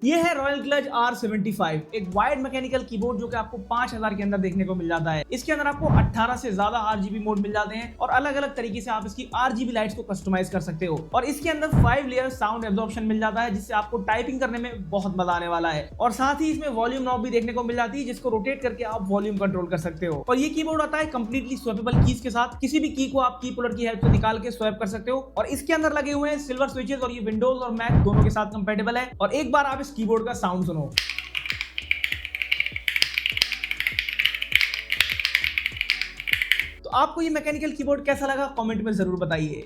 ये है royal clutch R75, एक वायर्ड मैकेनिकल कीबोर्ड जो कि आपको 5000 के अंदर देखने को मिल जाता है। इसके अंदर आपको 18 से ज्यादा RGB मोड मिल जाते हैं और अलग अलग तरीके से आप इसकी RGB लाइट्स को कस्टमाइज कर सकते हो। और इसके अंदर 5 लेयर साउंड एब्जॉर्प्शन मिल जाता है, जिससे आपको टाइपिंग करने में बहुत मजा आने वाला है। और साथ ही इसमें वॉल्यूम नॉब भी देखने को मिल जाती है, जिसको रोटेट करके आप वॉल्यूम कंट्रोल कर सकते हो। और ये कीबोर्ड आता है कंप्लीटली स्वैपेबल कीज के साथ, किसी भी की को आप की पुलर की हेल्प से निकाल के स्वैप कर सकते हो। और इसके अंदर लगे हुए हैं सिल्वर स्विचेस और ये विंडोज और मैक दोनों के साथ कंपेटेबल है। और एक बार आप इस कीबोर्ड का साउंड सुनो। तो आपको ये मैकेनिकल कीबोर्ड कैसा लगा, कमेंट में जरूर बताइए।